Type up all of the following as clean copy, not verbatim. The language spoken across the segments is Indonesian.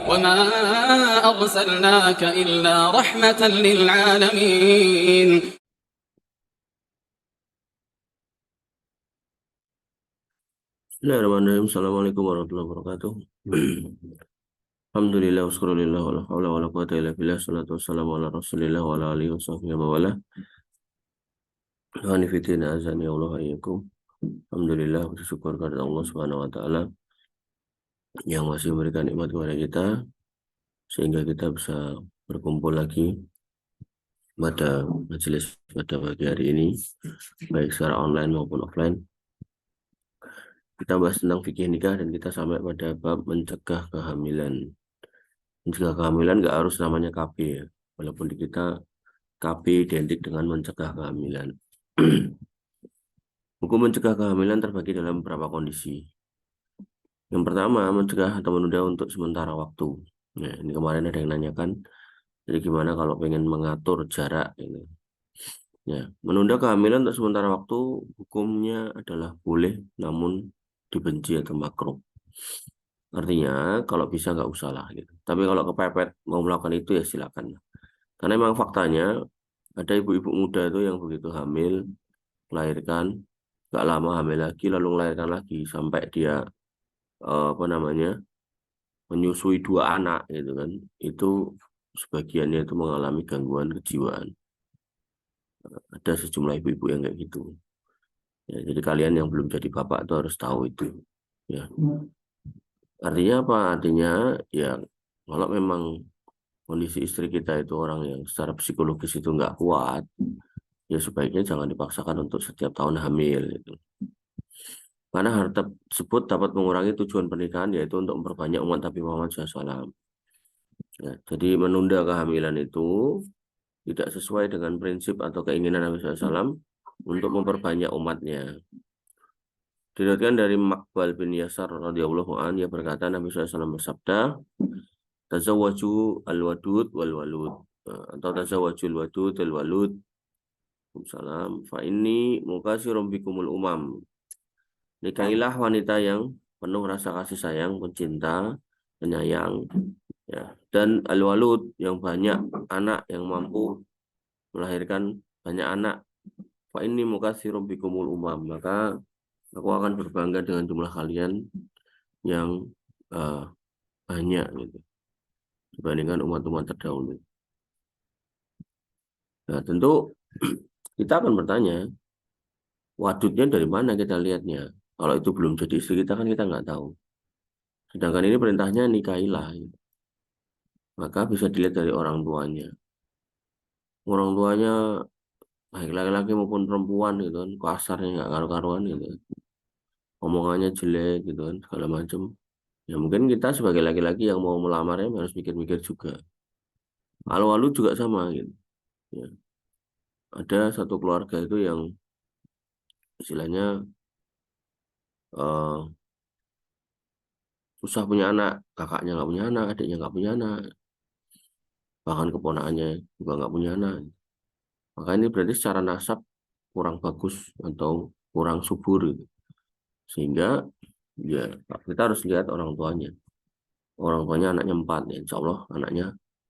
وما أرسلناك إلا رحمة للعالمين. Bismillahirrahmanirrahim. Assalamualaikum warahmatullahi wabarakatuh. Alhamdulillah, wassalamulillah, wala hawla wala quwata illa billah, salatu wassalamu ala rasulillah wa ala alihi wa sahbihi wa wala. Hanifidina azani Allah ayyakum. Alhamdulillah, bersyukur kepada Allah Subhanahu wa taala yang masih memberikan nikmat kepada kita sehingga kita bisa berkumpul lagi pada majelis pada pagi hari ini, baik secara online maupun offline. Kita bahas tentang fikih nikah dan kita sampai pada bab mencegah kehamilan. Mencegah kehamilan nggak harus namanya KB ya, walaupun di kita KB identik dengan mencegah kehamilan. Hukum mencegah kehamilan terbagi dalam beberapa kondisi. Yang pertama, mencegah atau menunda untuk sementara waktu. Nah, ini kemarin ada yang nanyakan, jadi gimana kalau pengen mengatur jarak ini? Ya, menunda kehamilan untuk sementara waktu hukumnya adalah boleh, namun dibenci atau makruh. Artinya kalau bisa nggak usah lah gitu. Tapi kalau kepepet mau melakukan itu ya silakan. Karena memang faktanya ada ibu-ibu muda itu yang begitu hamil, melahirkan, nggak lama hamil lagi, lalu melahirkan lagi sampai dia apa namanya menyusui 2 anak gitu kan. Itu sebagiannya itu mengalami gangguan kejiwaan. Ada sejumlah ibu-ibu yang kayak gitu. Ya, jadi kalian yang belum jadi bapak itu harus tahu itu. Ya. Artinya apa? Artinya ya kalau memang kondisi istri kita itu orang yang secara psikologis itu nggak kuat, ya sebaiknya jangan dipaksakan untuk setiap tahun hamil gitu. Karena hal tersebut dapat mengurangi tujuan pernikahan yaitu untuk memperbanyak umat Nabi Muhammad SAW. Ya, jadi menunda kehamilan itu tidak sesuai dengan prinsip atau keinginan Nabi SAW untuk memperbanyak umatnya. Diriwayatkan dari Maqbal bin Yasar radhiyallahu anhu, dia berkata Nabi SAW bersabda, tazawwaju al-wadud wal walud, atau tazawwajul wadud wal walud. Salam. Fa inni mukasirun bikumul umam. Nikahilah wanita yang penuh rasa kasih sayang, pencinta, penyayang, ya. Dan al-walud yang banyak anak, yang mampu melahirkan banyak anak. Fa inni mukasirun bikumul umam. Maka aku akan berbangga dengan jumlah kalian yang banyak gitu dibandingkan umat-umat terdahulu. Nah, tentu kita akan bertanya, wadudnya dari mana kita lihatnya? Kalau itu belum jadi istri kita kan kita nggak tahu. Sedangkan ini perintahnya nikahilah. Gitu. Maka bisa dilihat dari orang tuanya. Orang tuanya baik laki-laki maupun perempuan gitu kan, kasarnya nggak karu-karuan gitu. Omongannya jelek gitu kan, segala macam. Ya mungkin kita sebagai laki-laki yang mau melamarnya harus mikir-mikir juga. Alu-alu juga sama gitu. Ya. Ada satu keluarga itu yang istilahnya eh, susah punya anak, kakaknya nggak punya anak, adiknya nggak punya anak, bahkan keponakannya juga nggak punya anak. Maka ini berarti secara nasab kurang bagus atau kurang subur gitu. Sehingga ya kita harus lihat orang tuanya. Orang tuanya anaknya 4, ya insya Allah anaknya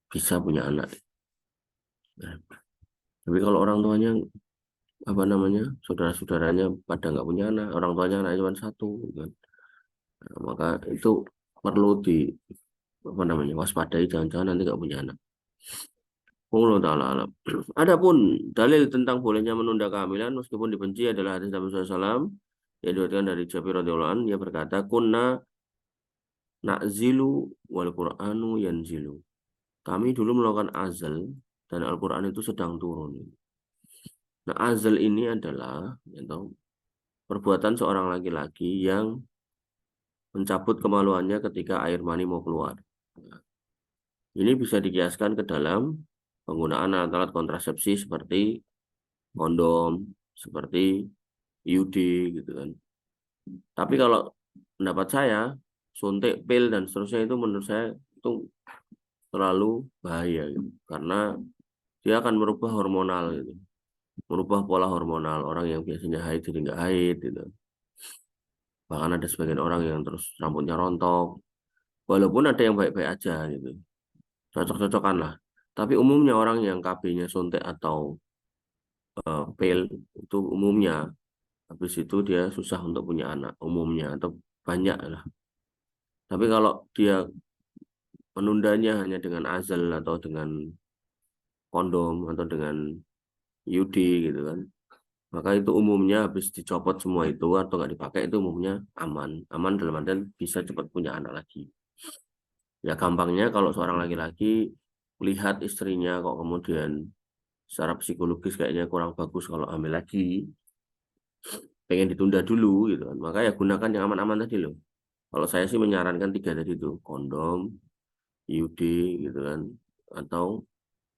bisa punya anak. Nah, tapi kalau orang tuanya apa namanya saudara-saudaranya pada nggak punya anak, orang tuanya anaknya cuma 1, gitu kan. Nah, maka itu perlu di apa namanya waspadai, jangan-jangan nanti nggak punya anak. Allah Ta'ala alam. Adapun dalil tentang bolehnya menunda kehamilan meskipun dibenci adalah hadis Nabi SAW yang diriwayatkan dari Jabir radhiyallahu anhu. Dia berkata, kunna na'zilu wal Qur'anu yanzilu. Kami dulu melakukan azal dan Al-Quran itu sedang turun. Nah, azal ini adalah perbuatan seorang laki-laki yang mencabut kemaluannya ketika air mani mau keluar. Nah, ini bisa dikiaskan ke dalam penggunaan alat kontrasepsi seperti kondom, seperti IUD gitu kan. Tapi kalau pendapat saya, suntik pil dan seterusnya itu menurut saya itu terlalu bahaya gitu. Karena dia akan merubah hormonal gitu. Merubah pola hormonal. Orang yang biasanya haid jadi nggak haid gitu. Bahkan ada sebagian orang yang terus rambutnya rontok, Walaupun ada yang baik-baik aja gitu. Cocok-cocokan lah. Tapi umumnya orang yang KB-nya suntik atau pil itu umumnya habis itu dia susah untuk punya anak umumnya atau banyak lah. Tapi kalau dia menundanya hanya dengan azal atau dengan kondom atau dengan IUD gitu kan, maka itu umumnya habis dicopot semua itu atau nggak dipakai itu umumnya aman. Aman dalam artian bisa cepat punya anak lagi. Ya gampangnya kalau seorang laki-laki lihat istrinya kok kemudian secara psikologis kayaknya kurang bagus kalau hamil lagi, pengen ditunda dulu gitu kan. Maka ya gunakan yang aman-aman tadi loh. Kalau saya sih menyarankan tiga tadi itu, kondom, IUD gitu kan, atau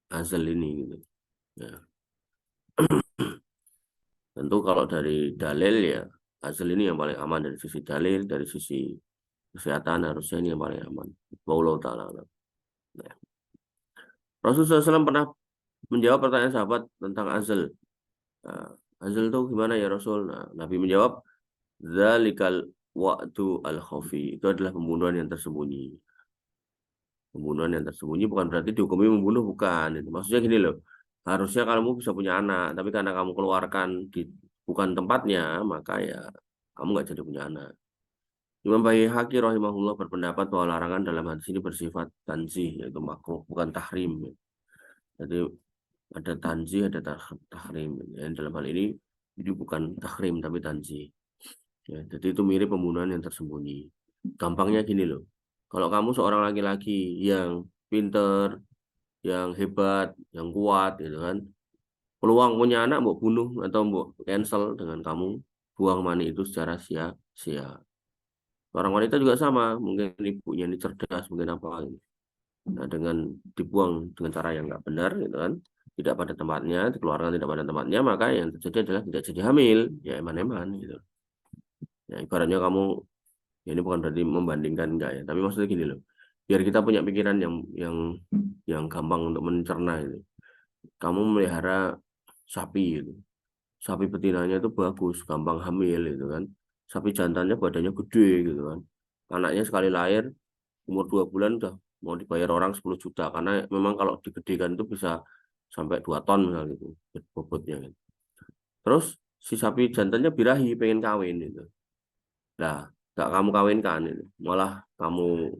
Hazel ini gitu. Ya. Tentu kalau dari dalil ya Hazel ini yang paling aman dari sisi dalil, dari sisi kesehatan harusnya ini yang paling aman. Wallahu ta'ala alam. Nah, Rasulullah SAW pernah menjawab pertanyaan sahabat tentang Hazel. Nah, Hazel itu gimana ya Rasul? Nah, Nabi menjawab, Zalikal wa'du al-khafi. Itu adalah pembunuhan yang tersembunyi. Pembunuhan yang tersembunyi bukan berarti dihukumi membunuh, bukan. Itu maksudnya gini loh. Harusnya kamu bisa punya anak, tapi karena kamu keluarkan di bukan tempatnya, maka ya kamu nggak jadi punya anak. Imam Baihaqi rahimahullah berpendapat bahwa larangan dalam hadis ini bersifat tanzih, yaitu makruh, bukan tahrim. Jadi ada tanzih, ada tahrim. Yang dalam hal ini bukan tahrim tapi tanzih. Ya, jadi itu mirip pembunuhan yang tersembunyi. Gampangnya gini loh. Kalau kamu seorang laki-laki yang pinter, yang hebat, yang kuat gitu kan, peluang punya anak mau bunuh atau mau cancel dengan kamu buang mani itu secara sia-sia. Orang wanita juga sama, mungkin ibunya ini cerdas, mungkin apa gitu. Nah, dengan dibuang dengan cara yang nggak benar gitu kan, tidak pada tempatnya, dikeluarkan tidak pada tempatnya, maka yang terjadi adalah tidak jadi hamil, ya eman-eman gitu. Ya, ibaratnya kamu, ya ini bukan berarti membandingkan enggak ya, tapi maksudnya gini loh, biar kita punya pikiran yang gampang untuk mencerna itu. Kamu melihara sapi itu, sapi betinanya itu bagus, gampang hamil itu kan, sapi jantannya badannya gede gitu kan, anaknya sekali lahir umur 2 bulan udah mau dibayar orang 10 juta karena memang kalau digedekan itu bisa sampai 2 ton misalnya gitu bobotnya gitu. Terus si sapi jantannya birahi pengen kawin itu. Nah, gak kamu kawinkan itu. Malah kamu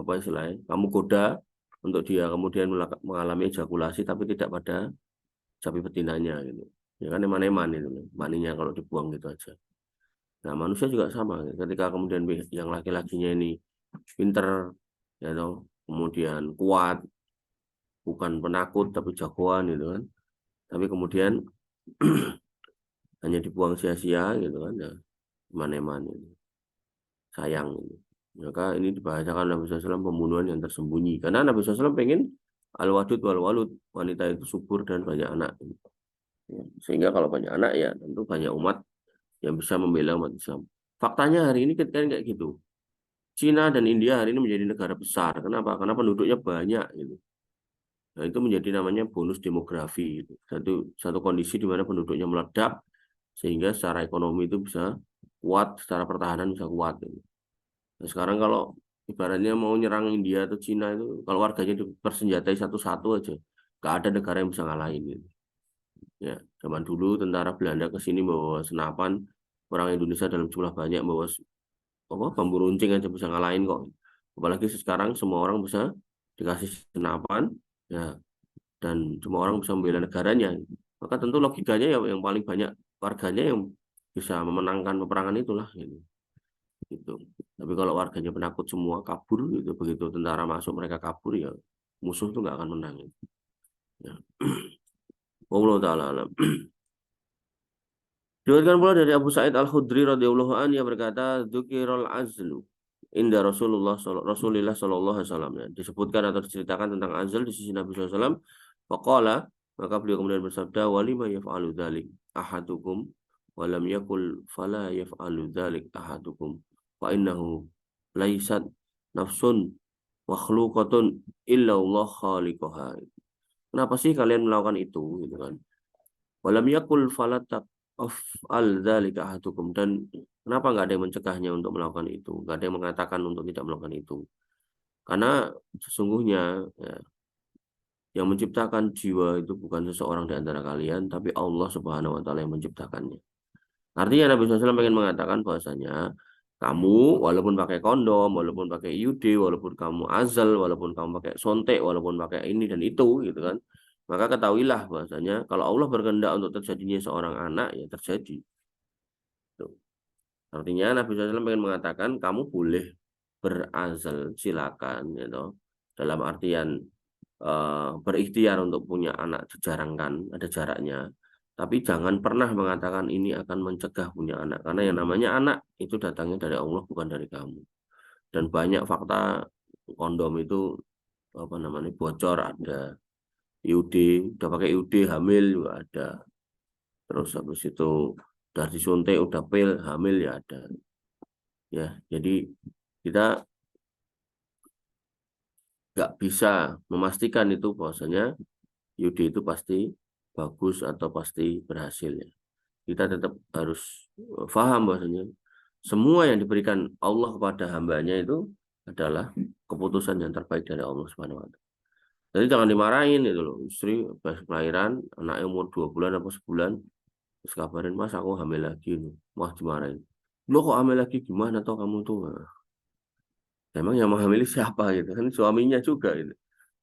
apa istilahnya? Kamu goda untuk dia kemudian mengalami ejakulasi tapi tidak pada sapi betinanya gitu. Ya kan eman-eman itu, maninya kalau dibuang gitu aja. Nah, manusia juga sama. Ketika kemudian yang laki-lakinya ini pinter, ya toh, kemudian kuat, bukan penakut tapi jagoan gitu kan. Tapi kemudian hanya dibuang sia-sia gitu kan. Ya, eman-eman itu. Sayang gitu. Maka ini dibahasakan Nabi SAW pembunuhan yang tersembunyi. Karena Nabi SAW pengen al-wadud wal-walud, wanita itu subur dan banyak anak. Ya, sehingga kalau banyak anak ya tentu banyak umat yang bisa membela umat Islam. Faktanya hari ini kan kayak gitu. Cina dan India hari ini menjadi negara besar. Kenapa? Karena penduduknya banyak gitu. Nah, itu menjadi namanya bonus demografi gitu. Satu kondisi di mana penduduknya meledak sehingga secara ekonomi itu bisa kuat, secara pertahanan bisa kuat gitu. Nah, sekarang kalau ibaratnya mau nyerang India atau Cina itu kalau warganya dipersenjatai satu-satu aja, gak ada negara yang bisa ngalahin gitu. Ya, zaman dulu tentara Belanda ke sini bawa senapan, orang Indonesia dalam jumlah banyak bawa apa bambu runcing aja bisa ngalahin kok. Apalagi sekarang semua orang bisa dikasih senapan, ya, dan semua orang bisa membela negaranya. Maka tentu logikanya ya yang paling banyak warganya yang bisa memenangkan peperangan itulah gitu. Gitu. Tapi kalau warganya penakut semua kabur gitu, begitu tentara masuk mereka kabur ya musuh tuh nggak akan menang. Gitu. Ya. Wallahu taala alam. Diriwayatkan pula dari Abu Sa'id Al-Khudri radhiyallahu anhu yang berkata, "Dzukirul azlu inda Rasulullah sallallahu alaihi wasallam." Ya, disebutkan atau diceritakan tentang azl di sisi Nabi sallallahu alaihi wasallam. Faqala, maka beliau kemudian bersabda, "Walima yaf'alu dzalik ahadukum wa lam yakul fala yaf'alu dzalik ahadukum fa innahu laisat nafsun makhluqatun illa Allah khaliquha." Kenapa sih kalian melakukan itu gitu kan? Walam yakul falatak of al dzalika ahadukum, dan kenapa nggak ada yang mencegahnya untuk melakukan itu? Nggak ada yang mengatakan untuk tidak melakukan itu. Karena sesungguhnya ya, yang menciptakan jiwa itu bukan seseorang di antara kalian, tapi Allah Subhanahu wa taala yang menciptakannya. Artinya Nabi SAW pengen mengatakan bahwasanya kamu walaupun pakai kondom, walaupun pakai IUD, walaupun kamu azal, walaupun kamu pakai sontek, walaupun pakai ini dan itu gitu kan. Maka ketahuilah bahwasanya kalau Allah berkehendak untuk terjadinya seorang anak ya terjadi. Tuh. Artinya Nabi SAW pengen mengatakan kamu boleh berazal silakan gitu. Dalam artian berikhtiar untuk punya anak dijarangkan, ada jaraknya. Tapi jangan pernah mengatakan ini akan mencegah punya anak. Karena yang namanya anak itu datangnya dari Allah, bukan dari kamu. Dan banyak fakta kondom itu apa namanya bocor ada. IUD, udah pakai IUD hamil juga ada. Terus habis itu udah disuntik, udah pil, hamil ya ada. Ya, jadi kita nggak bisa memastikan itu bahwasanya IUD itu pasti bagus atau pasti berhasil ya. Kita tetap harus paham bahwasanya semua yang diberikan Allah kepada hambanya itu adalah keputusan yang terbaik dari Allah Subhanahu wa taala. Jadi jangan dimarahin itu loh. Istri pas kelahiran, anaknya umur 2 bulan atau sebulan, terus kabarin, "Mas, aku hamil lagi." Wah, dimarahin. "Lo kok hamil lagi? Gimana toh kamu tuh?" Nah, emang yang menghamili siapa gitu kan? Suaminya juga gitu.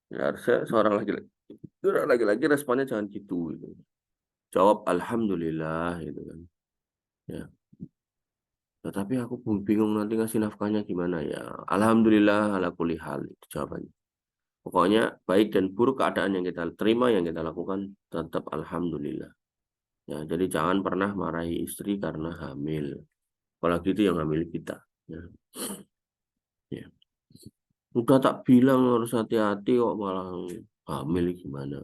Ya, harusnya seorang laki-laki responnya jangan gitu gitu. Jawab alhamdulillah gitu kan. Ya. Tetapi aku bingung nanti ngasih nafkahnya gimana ya. Alhamdulillah ala kulli hal itu jawabannya. Pokoknya baik dan buruk keadaan yang kita terima yang kita lakukan tetap alhamdulillah. Ya, jadi jangan pernah marahi istri karena hamil. Apalagi itu yang hamil kita. Ya. Ya. Udah tak bilang harus hati-hati kok malah hamil gimana.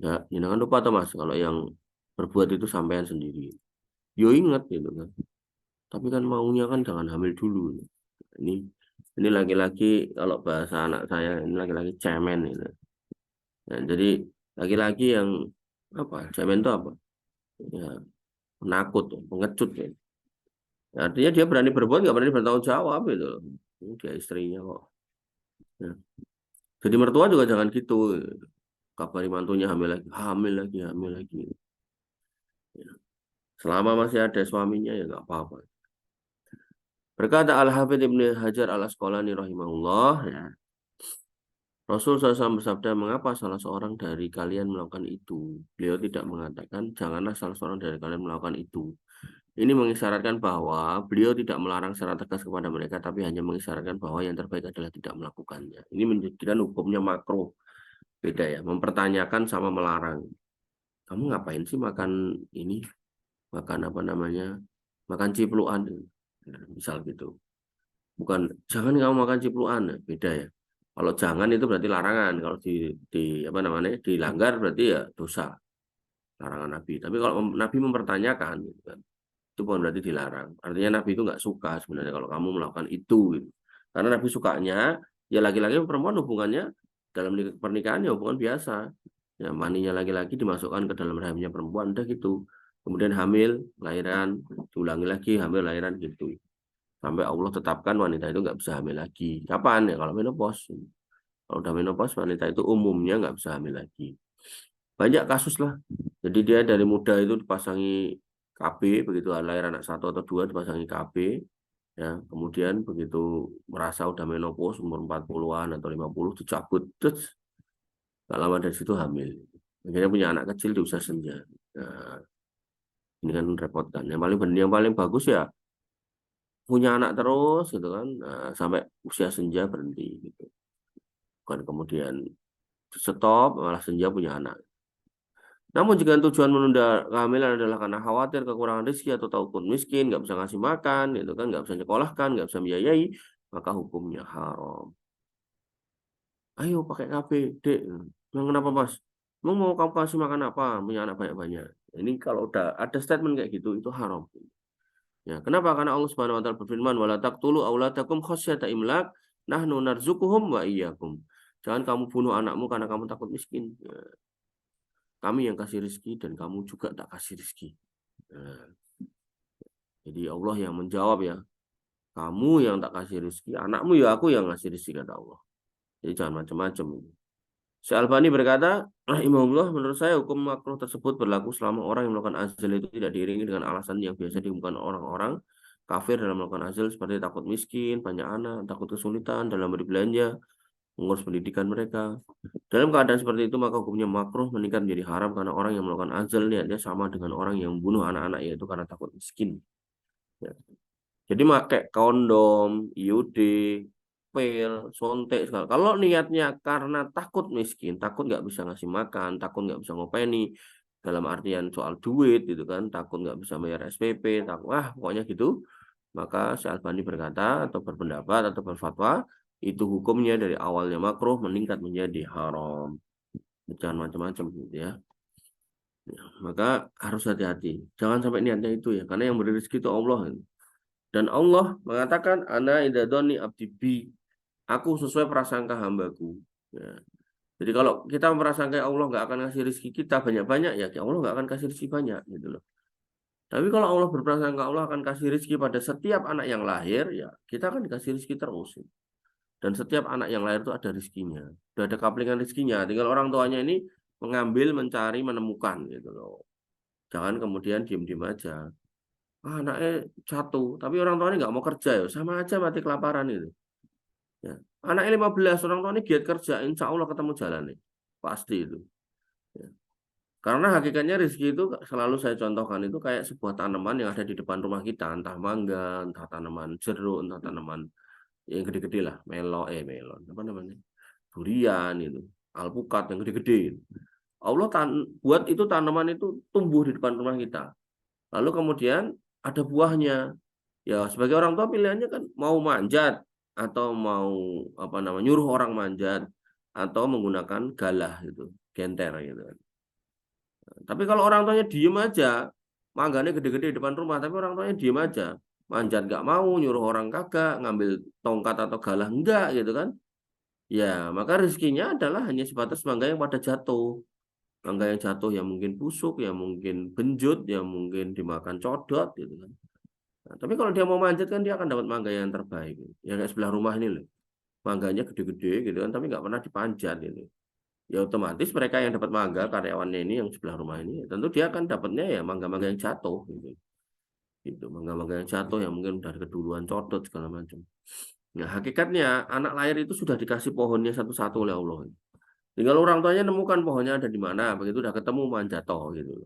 Ya, jangan lupa tuh Mas kalau yang berbuat itu sampean sendiri. Yo ingat gitu kan. Tapi kan maunya kan jangan hamil dulu. Ini ini laki-laki kalau bahasa anak saya ini laki-laki cemen gitu. Nah, jadi laki-laki yang apa? Cemen itu apa? Ya, penakut, pengecut ya. Artinya dia berani berbuat nggak berani bertanggung jawab itu. Ini dia istrinya kok. Ya. Jadi mertua juga jangan gitu. Kabari mantunya hamil lagi, hamil lagi, hamil lagi. Ya. Selama masih ada suaminya ya nggak apa-apa. Berkata Al-Hafidh Ibnu Hajar Al-Asqalani rahimahullah, ya. Rasul SAW bersabda, mengapa salah seorang dari kalian melakukan itu? Beliau tidak mengatakan, janganlah salah seorang dari kalian melakukan itu. Ini mengisyaratkan bahwa beliau tidak melarang secara tegas kepada mereka, tapi hanya mengisyaratkan bahwa yang terbaik adalah tidak melakukannya. Ini menjadikan hukumnya makruh. Beda ya, mempertanyakan sama melarang. Kamu ngapain sih makan ini? Makan apa namanya? Makan cipluan. Nah, misal gitu. Bukan, jangan kamu makan cipluan. Nah, beda ya. Kalau jangan itu berarti larangan. Kalau di apa namanya dilanggar berarti ya dosa. Larangan Nabi. Tapi kalau Nabi mempertanyakan, gitu kan, itu bukan berarti dilarang. Artinya Nabi itu nggak suka sebenarnya kalau kamu melakukan itu. Gitu. Karena Nabi sukanya, ya laki-laki dan perempuan hubungannya dalam pernikahan ya hubungan biasa. Ya, maninya laki-laki dimasukkan ke dalam rahimnya perempuan, udah gitu. Kemudian hamil, lahiran, diulangi lagi, hamil, lahiran gitu. Sampai Allah tetapkan wanita itu nggak bisa hamil lagi. Kapan ya? Kalau menopause. Kalau udah menopause, wanita itu umumnya nggak bisa hamil lagi. Banyak kasus lah. Jadi dia dari muda itu dipasangi KB, begitu lahir anak satu atau dua dipasangi KB. Ya, kemudian begitu merasa udah menopause umur 40-an atau 50 dicabut, terus nggak lama dari situ hamil. Akhirnya punya anak kecil di usia senja. Nah, ini kan repot kan. Yang paling bagus ya punya anak terus gitu kan, nah, sampai usia senja berhenti gitu. Bukan kemudian stop malah senja punya anak. Namun jika tujuan menunda kehamilan adalah karena khawatir kekurangan rezeki atau takut miskin, nggak bisa ngasih makan, gitu kan, nggak bisa nyekolahkan, nggak bisa biayai, maka hukumnya haram. Ayo pakai KB, dek. Yang kenapa mas? Mau kamu kasih makan apa? Punya anak banyak-banyak. Ini kalau udah ada statement kayak gitu, itu haram. Ya, kenapa? Karena Allah Subhanahu wa taala berfirman, "Wala taqtulu auladakum khasyata imlak, nahnu narzuquhum wa iyyakum." Jangan kamu bunuh anakmu karena kamu takut miskin. Ya, kami yang kasih rezeki dan kamu juga tak kasih rezeki. Nah, jadi Allah yang menjawab ya. Kamu yang tak kasih rezeki, anakmu ya aku yang ngasih rezeki, kata Allah. Jadi jangan macam-macam. Syekh Albani berkata, rahimahullah, menurut saya hukum makruh tersebut berlaku selama orang yang melakukan azal itu tidak diiringi dengan alasan yang biasa diumumkan orang-orang kafir dalam melakukan azal seperti takut miskin, banyak anak, takut kesulitan dalam berbelanja, mengurus pendidikan mereka. Dalam keadaan seperti itu, maka hukumnya makruh meningkat menjadi haram karena orang yang melakukan azal niatnya sama dengan orang yang membunuh anak-anak, yaitu karena takut miskin. Ya. Jadi pakai kondom, IUD, pil, sontek segala. Kalau niatnya karena takut miskin, takut nggak bisa ngasih makan, takut nggak bisa ngopeni, dalam artian soal duit gitu kan, takut nggak bisa bayar SPP, takut pokoknya gitu. Maka Syekh Albani berkata atau berpendapat atau berfatwa itu hukumnya dari awalnya makruh meningkat menjadi haram. Jangan macam-macam gitu ya. Maka harus hati-hati. Jangan sampai niatnya itu ya, karena yang beri rezeki itu Allah. Dan Allah mengatakan, ana idadoni abdi bi, aku sesuai prasangka hambaku. Ya. Jadi kalau kita merasangka Allah nggak akan kasih rezeki kita banyak-banyak, ya Allah nggak akan kasih rezeki banyak gitu loh. Tapi kalau Allah berprasangka Allah akan kasih rezeki pada setiap anak yang lahir, ya kita akan dikasih rezeki terus. Dan setiap anak yang lahir itu ada rezekinya, sudah ada kaplingan rezekinya. Tinggal orang tuanya ini mengambil, mencari, menemukan gitu loh. Jangan kemudian diem-diem aja. Anaknya jatuh, tapi orang tuanya nggak mau kerja, ya sama aja mati kelaparan itu. Ya. Anaknya 15, orang tuanya giat kerja, insya Allah ketemu jalan nih. Pasti itu. Ya. Karena hakikatnya rezeki itu selalu saya contohkan itu kayak sebuah tanaman yang ada di depan rumah kita, entah mangga, entah tanaman jeruk, entah tanaman yang gede-gede lah, melon, apa namanya, durian itu, alpukat yang gede-gede. Allah buat itu tanaman itu tumbuh di depan rumah kita. Lalu kemudian ada buahnya. Ya sebagai orang tua pilihannya kan mau manjat atau mau apa namanya nyuruh orang manjat atau menggunakan galah gitu, genter gitu. Tapi kalau orang tuanya diem aja, mangganya gede-gede di depan rumah, tapi orang tuanya diem aja, manjat nggak mau, nyuruh orang kagak, ngambil tongkat atau galah enggak gitu kan? Ya maka rezekinya adalah hanya sebatas mangga yang pada jatuh, mangga yang jatuh yang mungkin busuk, yang mungkin benjut, yang mungkin dimakan codot gitu kan. Nah, tapi kalau dia mau manjat kan dia akan dapat mangga yang terbaik. Yang kayak sebelah rumah ini loh. Mangganya gede-gede gitu kan, tapi nggak pernah dipanjat ini. Ya otomatis mereka yang dapat mangga, karyawannya ini yang sebelah rumah ini, tentu dia akan dapatnya ya mangga-mangga yang jatuh gitu. Gitu, mangga-mangga yang jatuh yang mungkin dari keduluan codot segala macam. Nah, hakikatnya anak lahir itu sudah dikasih pohonnya satu-satu oleh Allah. Tinggal orang tuanya nemukan pohonnya ada di mana, begitu udah ketemu manjat toh gitu.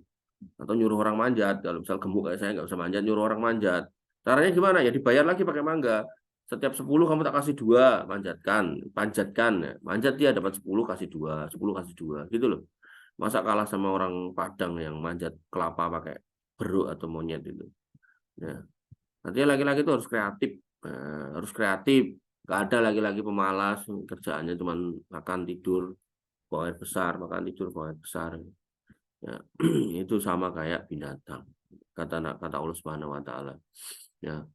Atau nyuruh orang manjat, kalau misal gemuk kayak saya nggak bisa manjat, nyuruh orang manjat. Caranya gimana? Ya dibayar lagi pakai mangga. Setiap 10 kamu tak kasih 2, manjatkan, panjatkan. Manjat dia dapat 10 kasih 2, 10 kasih 2, gitu loh. Masa kalah sama orang Padang yang manjat kelapa pakai beruk atau monyet itu. Ya. Artinya laki-laki itu harus kreatif. Harus kreatif. Gak ada laki-laki pemalas, kerjaannya cuma makan tidur, buang air besar, makan tidur, buang air besar. Ya, itu sama kayak binatang. Kata Allah Subhanahu wa taala. Ya.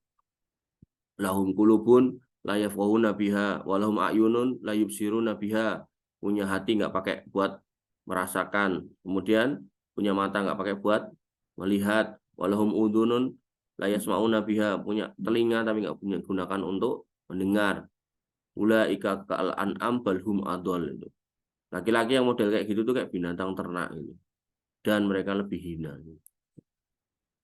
Lahum qulubun la yafqahuna biha wa lahum a'yunun la yubsiruna biha. Punya hati nggak pakai buat merasakan, kemudian punya mata nggak pakai buat melihat, walahum udunun la yasma'una biha, punya telinga tapi nggak punya gunakan untuk mendengar. Ulaika kal an'am balhum adol itu. Laki-laki yang model kayak gitu tuh kayak binatang ternak itu. Dan mereka lebih hina.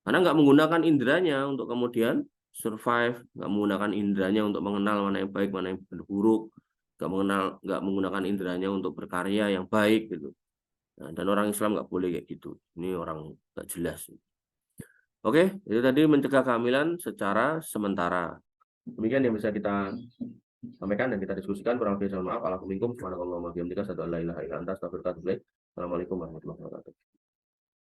Karena nggak menggunakan inderanya untuk kemudian survive, nggak menggunakan inderanya untuk mengenal mana yang baik, mana yang buruk, nggak menggunakan inderanya untuk berkarya yang baik gitu. Nah, dan orang Islam nggak boleh kayak gitu. Ini orang nggak jelas. Oke, itu tadi mencegah kehamilan secara sementara. Demikian yang bisa kita sampaikan dan kita diskusikan. Kurang lebih mohon maaf. Assalamualaikum warahmatullahi wabarakatuh. Assalamualaikum warahmatullahi wabarakatuh.